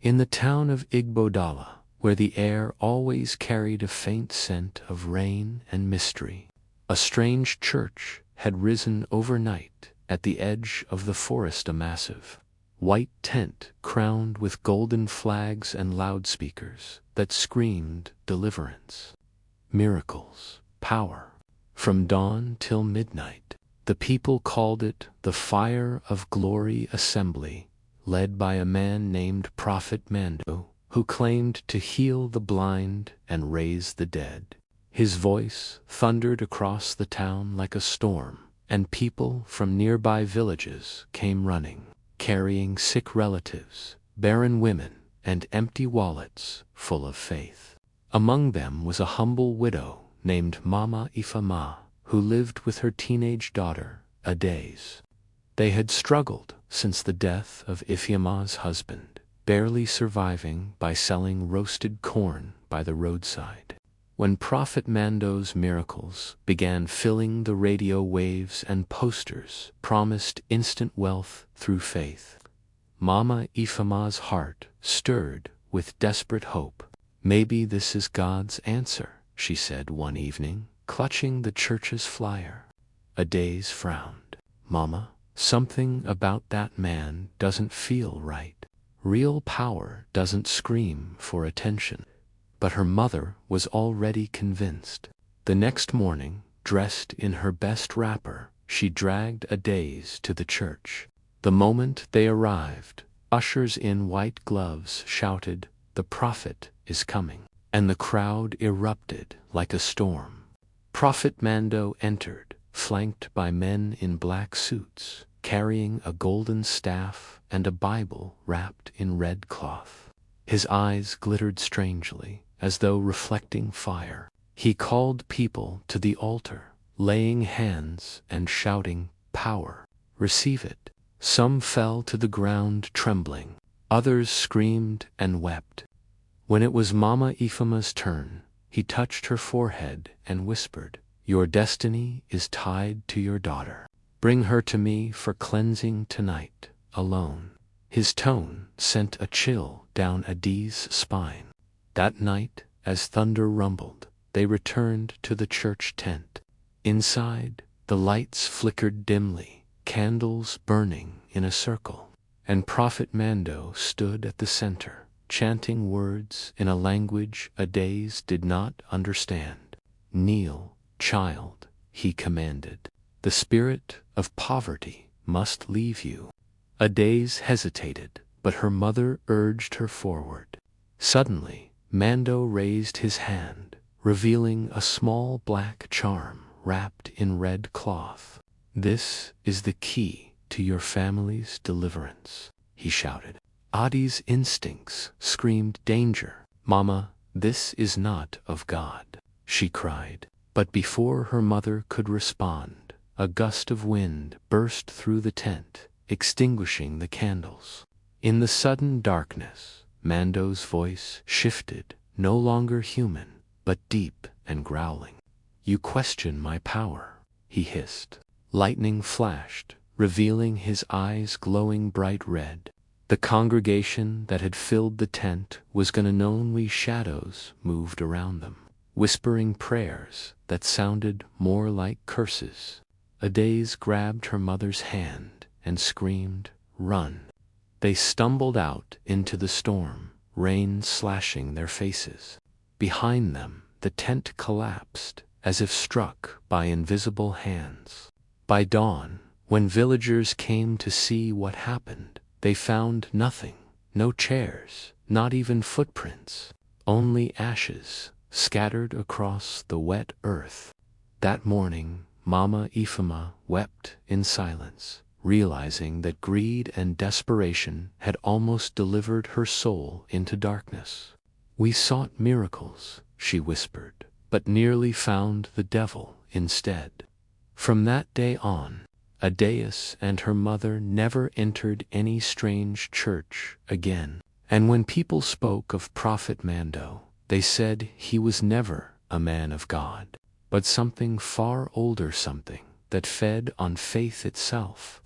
In the town of Igbodala, where the air always carried a faint scent of rain and mystery, a strange church had risen overnight at the edge of the forest, a massive, white tent crowned with golden flags and loudspeakers that screamed deliverance, miracles, power. From dawn till midnight, the people called it the Fire of Glory Assembly, led by a man named Prophet Mando, who claimed to heal the blind and raise the dead. His voice thundered across the town like a storm, and people from nearby villages came running, carrying sick relatives, barren women, and empty wallets full of faith. Among them was a humble widow named Mama Ifama, who lived with her teenage daughter, Adaze. They had struggled since the death of Ifyama's husband, barely surviving by selling roasted corn by the roadside. When Prophet Mando's miracles began filling the radio waves and posters promised instant wealth through faith, Mama Ifama's heart stirred with desperate hope. "Maybe this is God's answer," she said one evening, clutching the church's flyer. Adaze frowned. "Mama, something about that man doesn't feel right. Real power doesn't scream for attention." But her mother was already convinced. The next morning, dressed in her best wrapper, she dragged Adaze to the church. The moment they arrived, ushers in white gloves shouted, "The prophet is coming," and the crowd erupted like a storm. Prophet Mando entered, flanked by men in black suits, carrying a golden staff and a Bible wrapped in red cloth. His eyes glittered strangely, as though reflecting fire. He called people to the altar, laying hands and shouting, "Power, receive it." Some fell to the ground trembling, others screamed and wept. When it was Mama Ifama's turn, he touched her forehead and whispered, "Your destiny is tied to your daughter. Bring her to me for cleansing tonight, alone." His tone sent a chill down Adi's spine. That night, as thunder rumbled, they returned to the church tent. Inside, the lights flickered dimly, candles burning in a circle, and Prophet Mando stood at the center, chanting words in a language Adaze did not understand. "Kneel, child," he commanded. "The spirit of poverty must leave you." Adaze hesitated, but her mother urged her forward. Suddenly, Mando raised his hand, revealing a small black charm wrapped in red cloth. "This is the key to your family's deliverance," he shouted. Adi's instincts screamed danger. "Mama, this is not of God," she cried. But before her mother could respond, a gust of wind burst through the tent, extinguishing the candles. In the sudden darkness, Mando's voice shifted, no longer human, but deep and growling. "You question my power," he hissed. Lightning flashed, revealing his eyes glowing bright red. The congregation that had filled the tent was gonna know only shadows moved around them, whispering prayers that sounded more like curses. Adaze grabbed her mother's hand and screamed, "Run!" They stumbled out into the storm, rain slashing their faces. Behind them, the tent collapsed, as if struck by invisible hands. By dawn, when villagers came to see what happened, they found nothing, no chairs, not even footprints, only ashes scattered across the wet earth. That morning, Mama Ifama wept in silence, realizing that greed and desperation had almost delivered her soul into darkness. "We sought miracles," she whispered, "but nearly found the devil instead." From that day on, Adaeus and her mother never entered any strange church again. And when people spoke of Prophet Mando, they said he was never a man of God, but something far older, something that fed on faith itself.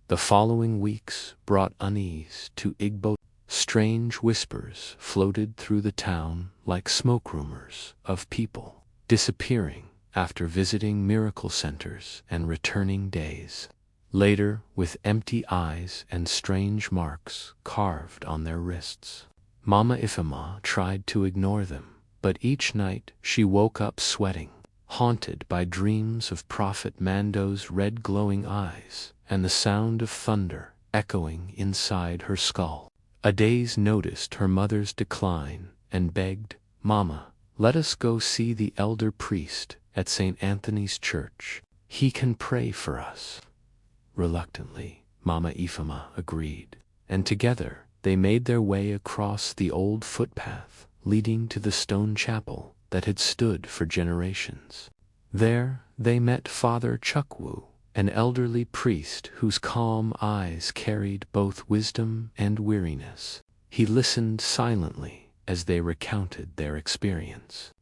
The following weeks brought unease to Igbo. strange whispers floated through the town like smoke rumors of people disappearing after visiting miracle centers and returning days later with empty eyes and strange marks carved on their wrists. Mama Ifema tried to ignore them, but each night she woke up sweating, haunted by dreams of Prophet Mando's red glowing eyes and the sound of thunder echoing inside her skull. Adaze noticed her mother's decline and begged, "Mama, let us go see the elder priest at St. Anthony's Church. He can pray for us." Reluctantly, Mama Ifema agreed, and together they made their way across the old footpath leading to the stone chapel that had stood for generations. There they met Father Chukwu, an elderly priest whose calm eyes carried both wisdom and weariness. He listened silently as they recounted their experience.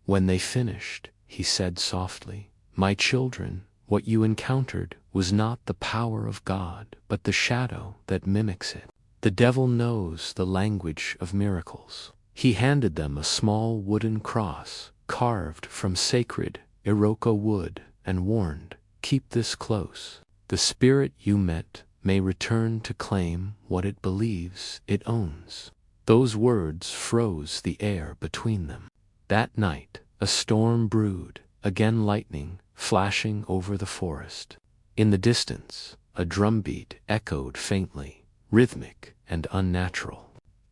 When they finished, he said softly, "My children, what you encountered was not the power of God, but the shadow that mimics it. The devil knows the language of miracles." He handed them a small wooden cross carved from sacred Iroka wood and warned, "Keep this close. The spirit you met may return to claim what it believes it owns." Those words froze the air between them. That night, a storm brewed, again lightning flashing over the forest. In the distance, a drumbeat echoed faintly, rhythmic and unnatural.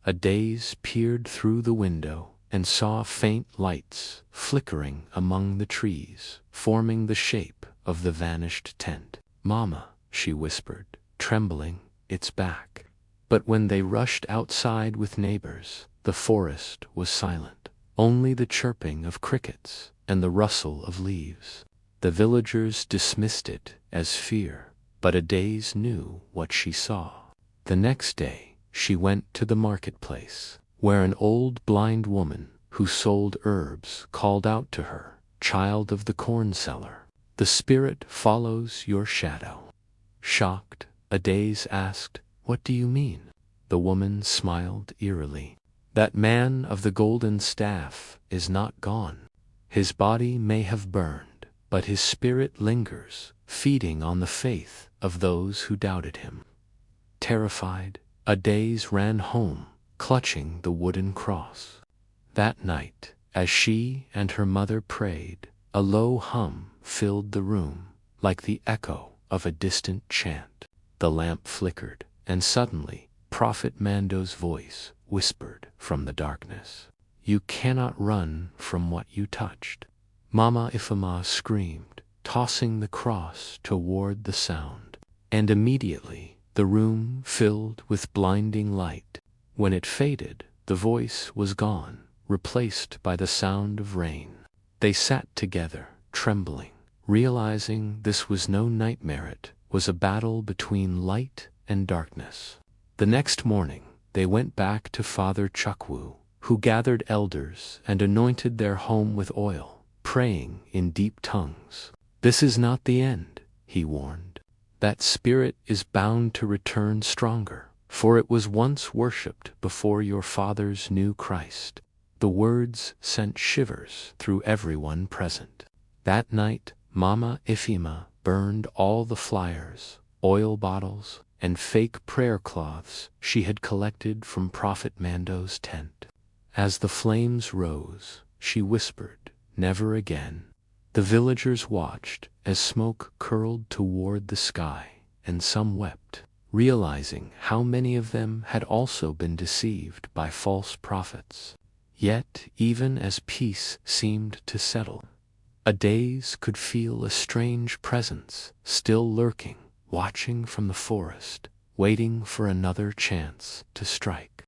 Adaze peered through the window and saw faint lights flickering among the trees, forming the shape of the vanished tent. "Mama," she whispered, trembling, "it's back." But when they rushed outside with neighbors, the forest was silent. Only the chirping of crickets and the rustle of leaves. The villagers dismissed it as fear, but Adaze knew what she saw. The next day, she went to the marketplace, where an old blind woman who sold herbs called out to her, "Child of the corn seller, the spirit follows your shadow." Shocked, Adaze asked, "What do you mean?" The woman smiled eerily. "That man of the golden staff is not gone. His body may have burned, but his spirit lingers, feeding on the faith of those who doubted him." Terrified, Adaze ran home, clutching the wooden cross. That night, as she and her mother prayed, a low hum filled the room, like the echo of a distant chant. The lamp flickered, and suddenly, Prophet Mando's voice whispered from the darkness, "You cannot run from what you touched." Mama Ifema screamed, tossing the cross toward the sound, and immediately the room filled with blinding light. When it faded, the voice was gone, replaced by the sound of rain. They sat together, trembling, realizing this was no nightmare, it was a battle between light and darkness. The next morning, they went back to Father Chukwu, who gathered elders and anointed their home with oil, praying in deep tongues. "This is not the end," he warned. "That spirit is bound to return stronger, for it was once worshipped before your fathers knew Christ." The words sent shivers through everyone present. That night, Mama Ifema burned all the flyers, oil bottles, and fake prayer cloths she had collected from Prophet Mando's tent. As the flames rose, she whispered, "Never again." The villagers watched as smoke curled toward the sky, and some wept, realizing how many of them had also been deceived by false prophets. Yet, even as peace seemed to settle, Adaze could feel a strange presence still lurking, watching from the forest, waiting for another chance to strike.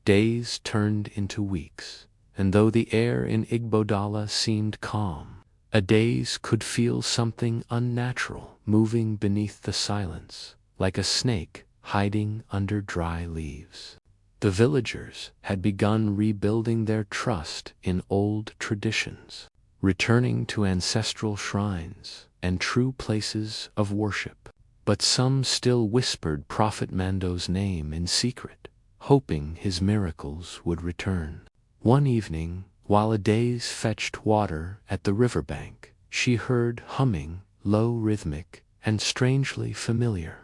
Days turned into weeks, and though the air in Igbodala seemed calm, Adaze could feel something unnatural moving beneath the silence, like a snake hiding under dry leaves. The villagers had begun rebuilding their trust in old traditions, returning to ancestral shrines and true places of worship. But some still whispered Prophet Mando's name in secret, hoping his miracles would return. One evening, while Adaze fetched water at the riverbank, she heard humming, low, rhythmic, and strangely familiar.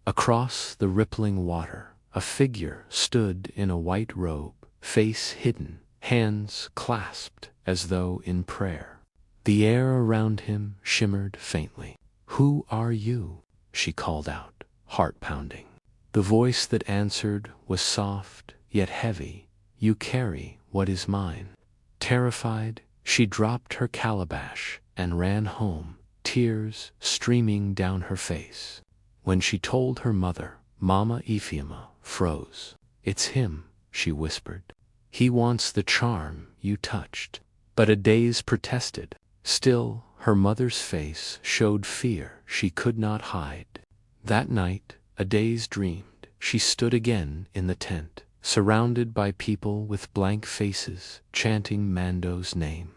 Across the rippling water, a figure stood in a white robe, face hidden, hands clasped as though in prayer. The air around him shimmered faintly. "Who are you?" she called out, heart pounding. The voice that answered was soft, yet heavy. "You carry what is mine." Terrified, she dropped her calabash and ran home, tears streaming down her face. When she told her mother, Mama Ephema froze. "It's him," she whispered. "He wants the charm you touched." But Adaze protested. Still, her mother's face showed fear she could not hide. That night, Adaze dreamed. She stood again in the tent, surrounded by people with blank faces, chanting Mando's name.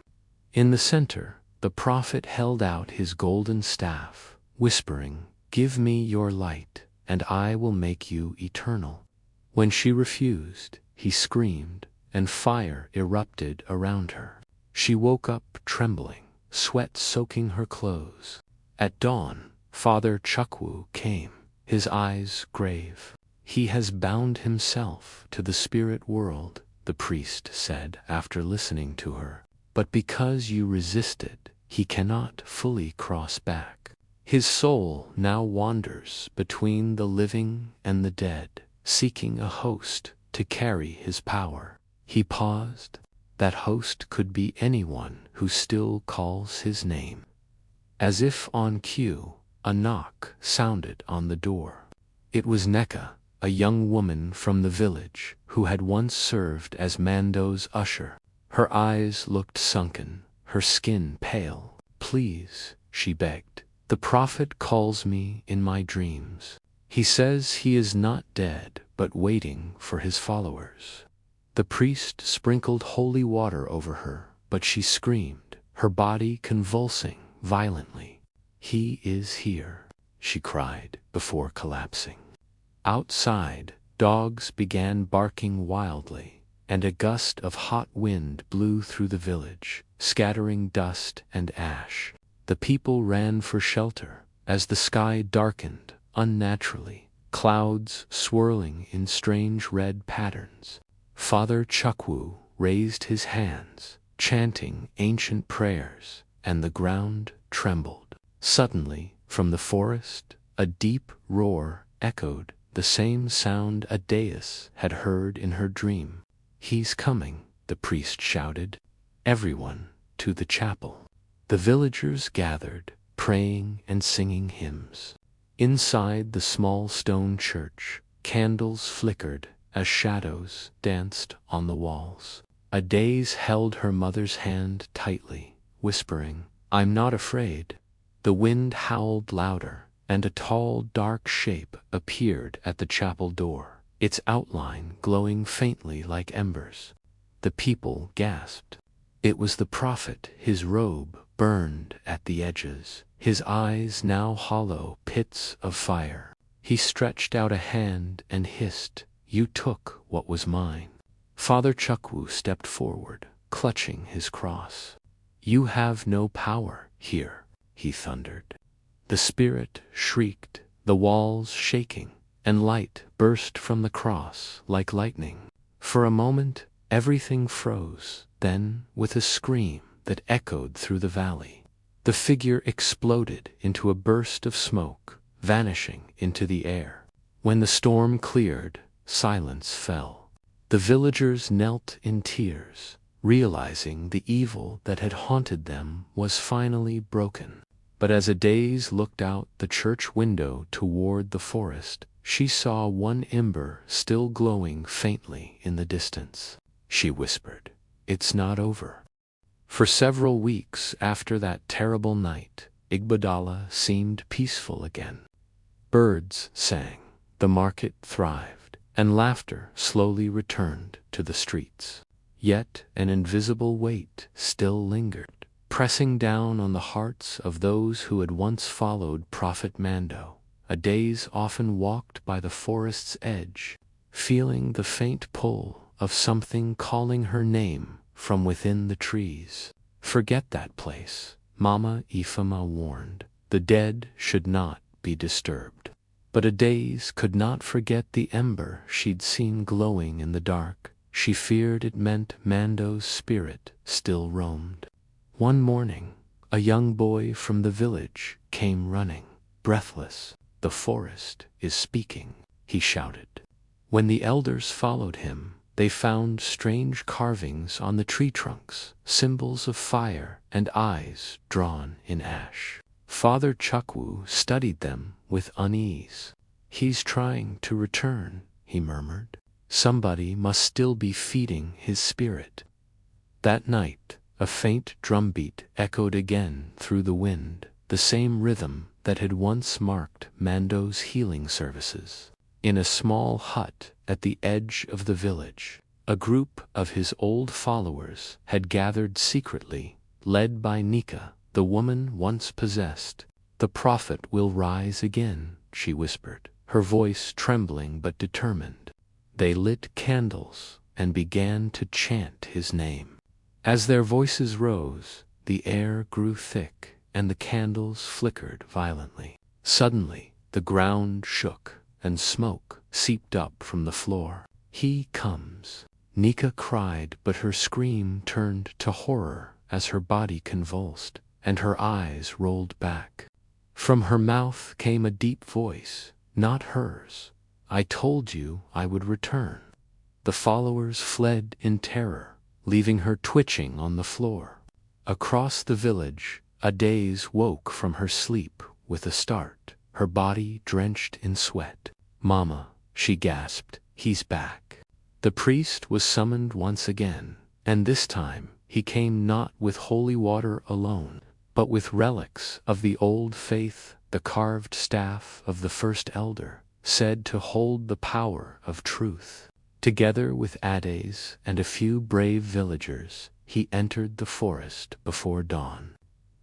In the center, the prophet held out his golden staff, whispering, "Give me your light, and I will make you eternal." When she refused, he screamed, and fire erupted around her. She woke up trembling, sweat soaking her clothes. At dawn, Father Chukwu came, his eyes grave. "He has bound himself to the spirit world," the priest said after listening to her. "But because you resisted, he cannot fully cross back. His soul now wanders between the living and the dead, seeking a host to carry his power." He paused. That host could be anyone who still calls his name. As if on cue, a knock sounded on the door. It was Neka, a young woman from the village who had once served as Mando's usher. Her eyes looked sunken, her skin pale. "Please," she begged, "the prophet calls me in my dreams. He says he is not dead, but waiting for his followers." The priest sprinkled holy water over her, but she screamed, her body convulsing violently. "He is here," she cried before collapsing. Outside, dogs began barking wildly, and a gust of hot wind blew through the village, scattering dust and ash. The people ran for shelter as the sky darkened unnaturally, clouds swirling in strange red patterns. Father Chukwu raised his hands, chanting ancient prayers, and the ground trembled. Suddenly, from the forest, a deep roar echoed, the same sound Adaze had heard in her dream. "He's coming," the priest shouted. "Everyone, to the chapel." The villagers gathered, praying and singing hymns. Inside the small stone church, candles flickered as shadows danced on the walls. Adaze held her mother's hand tightly, whispering, "I'm not afraid." The wind howled louder, and a tall, dark shape appeared at the chapel door, its outline glowing faintly like embers. The people gasped. It was the prophet, his robe burned at the edges, his eyes now hollow pits of fire. He stretched out a hand and hissed, "You took what was mine." Father Chukwu stepped forward, clutching his cross. "You have no power here," he thundered. The spirit shrieked, the walls shaking, and light burst from the cross like lightning. For a moment, everything froze. Then, with a scream that echoed through the valley, the figure exploded into a burst of smoke, vanishing into the air. When the storm cleared, silence fell. The villagers knelt in tears, realizing the evil that had haunted them was finally broken. But as Adaze looked out the church window toward the forest, she saw one ember still glowing faintly in the distance. She whispered, "It's not over." For several weeks after that terrible night, Igbadala seemed peaceful again. Birds sang, the market thrived, and laughter slowly returned to the streets. Yet an invisible weight still lingered, pressing down on the hearts of those who had once followed Prophet Mando. Adaze often walked by the forest's edge, feeling the faint pull of something calling her name from within the trees. "Forget that place," Mama Ifama warned. "The dead should not be disturbed." But Adaze could not forget the ember she'd seen glowing in the dark. She feared it meant Mando's spirit still roamed. One morning, a young boy from the village came running, breathless. "The forest is speaking," he shouted. When the elders followed him, they found strange carvings on the tree trunks, symbols of fire and eyes drawn in ash. Father Chukwu studied them with unease. "He's trying to return," he murmured. "Somebody must still be feeding his spirit." That night, a faint drumbeat echoed again through the wind, the same rhythm that had once marked Mando's healing services. In a small hut at the edge of the village, a group of his old followers had gathered secretly, led by Nika, the woman once possessed. "The prophet will rise again," she whispered, her voice trembling but determined. They lit candles and began to chant his name. As their voices rose, the air grew thick and the candles flickered violently. Suddenly, the ground shook and smoke seeped up from the floor. "He comes," Nika cried, but her scream turned to horror as her body convulsed and her eyes rolled back. From her mouth came a deep voice, not hers. "I told you I would return." The followers fled in terror, leaving her twitching on the floor. Across the village, Adaze woke from her sleep with a start, her body drenched in sweat. "Mama," she gasped, "he's back." The priest was summoned once again, and this time he came not with holy water alone, but with relics of the old faith, the carved staff of the first elder, said to hold the power of truth. Together with Adaze and a few brave villagers, he entered the forest before dawn.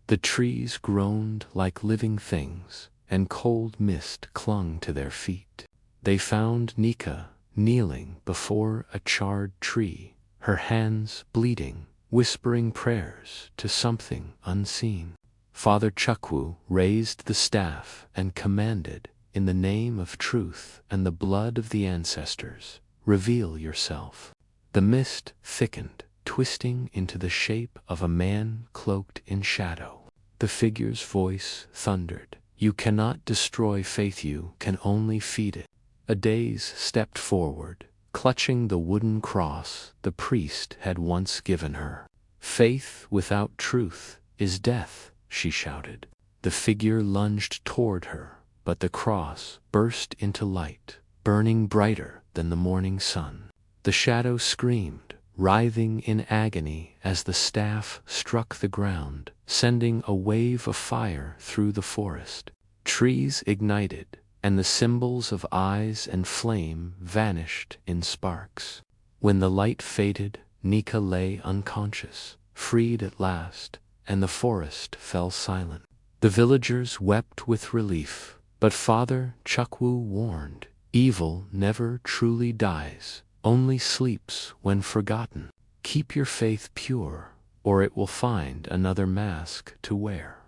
The trees groaned like living things, and cold mist clung to their feet. They found Nika kneeling before a charred tree, her hands bleeding, whispering prayers to something unseen. Father Chukwu raised the staff and commanded, "In the name of truth and the blood of the ancestors, reveal yourself." The mist thickened, twisting into the shape of a man cloaked in shadow. The figure's voice thundered, "You cannot destroy faith, you can only feed it." Adaze stepped forward, clutching the wooden cross the priest had once given her. "Faith without truth is death," she shouted. The figure lunged toward her, but the cross burst into light, burning brighter than the morning sun. The shadow screamed, writhing in agony as the staff struck the ground, sending a wave of fire through the forest. Trees ignited, and the symbols of eyes and flame vanished in sparks. When the light faded, Nika lay unconscious, freed at last, and the forest fell silent. The villagers wept with relief, but Father Chukwu warned, "Evil never truly dies, only sleeps when forgotten. Keep your faith pure, or it will find another mask to wear."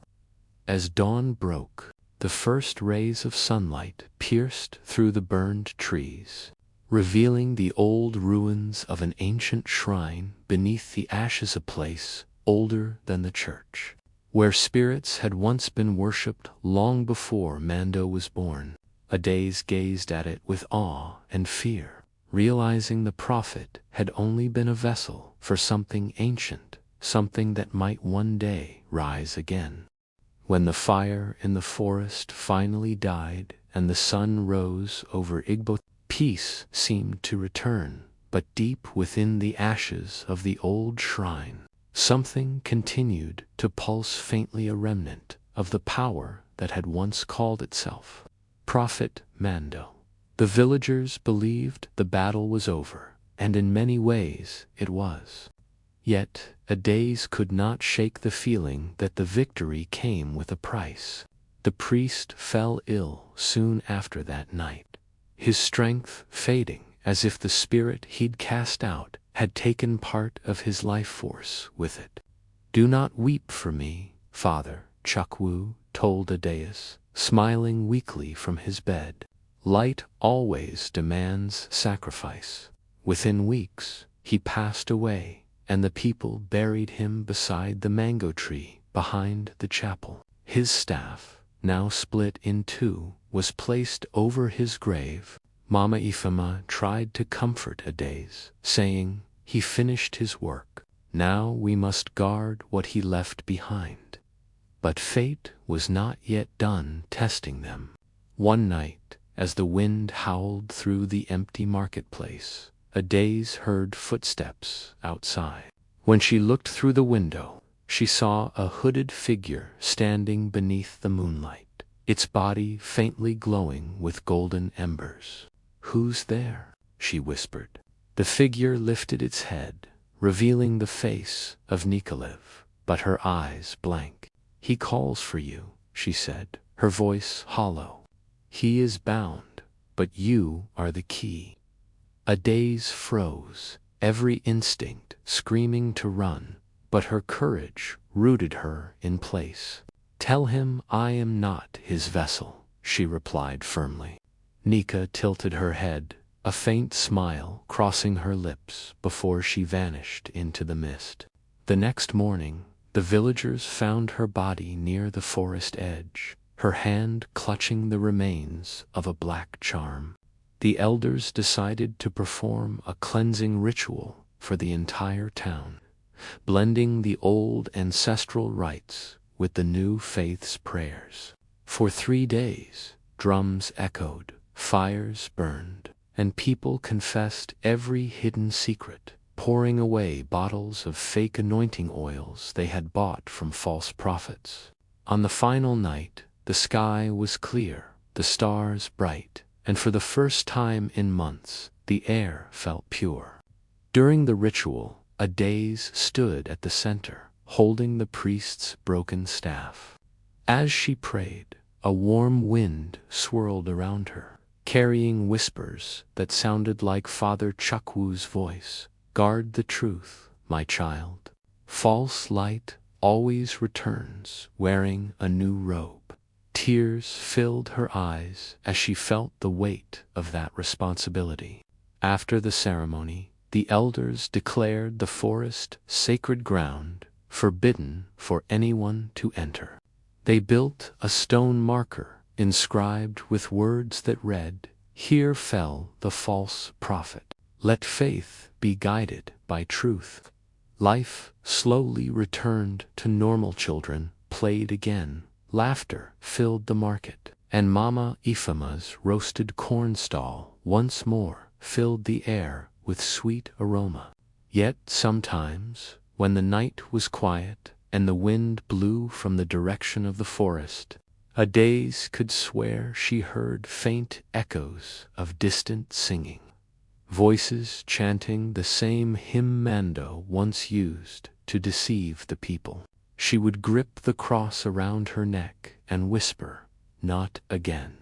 As dawn broke, the first rays of sunlight pierced through the burned trees, revealing the old ruins of an ancient shrine beneath the ashes, a place older than the church, where spirits had once been worshipped long before Mando was born. Adaze gazed at it with awe and fear, realizing the prophet had only been a vessel for something ancient, something that might one day rise again. When the fire in the forest finally died and the sun rose over Igbo, peace seemed to return, but deep within the ashes of the old shrine, something continued to pulse faintly, a remnant of the power that had once called itself Prophet Mando. The villagers believed the battle was over, and in many ways it was. Yet Adaze could not shake the feeling that the victory came with a price. The priest fell ill soon after that night, his strength fading as if the spirit he'd cast out had taken part of his life force with it. "Do not weep for me, Father," Chukwu told Adeus, smiling weakly from his bed. "Light always demands sacrifice." Within weeks, he passed away, and the people buried him beside the mango tree behind the chapel. His staff, now split in two, was placed over his grave. Mama Ifema tried to comfort Ades, saying, "He finished his work. Now we must guard what he left behind." But fate was not yet done testing them. One night, as the wind howled through the empty marketplace, Ades heard footsteps outside. When she looked through the window, she saw a hooded figure standing beneath the moonlight, its body faintly glowing with golden embers. "Who's there?" she whispered. The figure lifted its head, revealing the face of Nikolaev, but her eyes blank. "He calls for you," she said, her voice hollow. "He is bound, but you are the key." Ades froze, every instinct screaming to run, but her courage rooted her in place. "Tell him I am not his vessel," she replied firmly. Nika tilted her head, a faint smile crossing her lips before she vanished into the mist. The next morning, the villagers found her body near the forest edge, her hand clutching the remains of a black charm. The elders decided to perform a cleansing ritual for the entire town, blending the old ancestral rites with the new faith's prayers. For 3 days, drums echoed, fires burned, and people confessed every hidden secret, pouring away bottles of fake anointing oils they had bought from false prophets. On the final night, the sky was clear, the stars bright, and for the first time in months, the air felt pure. During the ritual, Ades stood at the center, holding the priest's broken staff. As she prayed, a warm wind swirled around her, carrying whispers that sounded like Father Chukwu's voice. "Guard the truth, my child. False light always returns wearing a new robe." Tears filled her eyes as she felt the weight of that responsibility. After the ceremony, the elders declared the forest sacred ground, forbidden for anyone to enter. They built a stone marker inscribed with words that read, "Here fell the false prophet. Let faith be guided by truth." Life slowly returned to normal. Children played again, laughter filled the market, and Mama Ifema's roasted corn stall once more filled the air with sweet aroma. Yet sometimes, when the night was quiet and the wind blew from the direction of the forest, Ades could swear she heard faint echoes of distant singing, voices chanting the same hymn Mando once used to deceive the people. She would grip the cross around her neck and whisper, "Not again."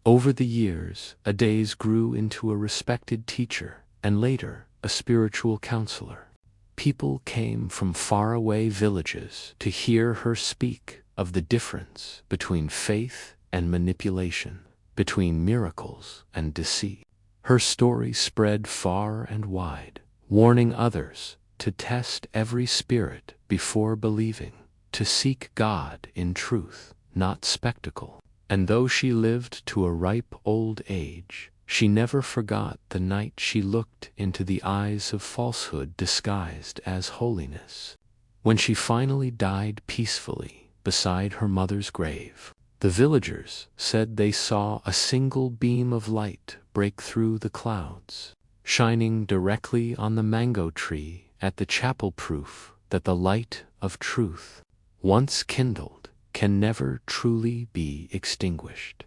Over the years, Ades grew into a respected teacher and later a spiritual counselor. People came from faraway villages to hear her speak of the difference between faith and manipulation, between miracles and deceit. Her story spread far and wide, warning others to test every spirit before believing, to seek God in truth, not spectacle. And though she lived to a ripe old age, she never forgot the night she looked into the eyes of falsehood disguised as holiness. When she finally died peacefully beside her mother's grave, the villagers said they saw a single beam of light break through the clouds, shining directly on the mango tree at the chapel, proof that the light of truth, once kindled, can never truly be extinguished.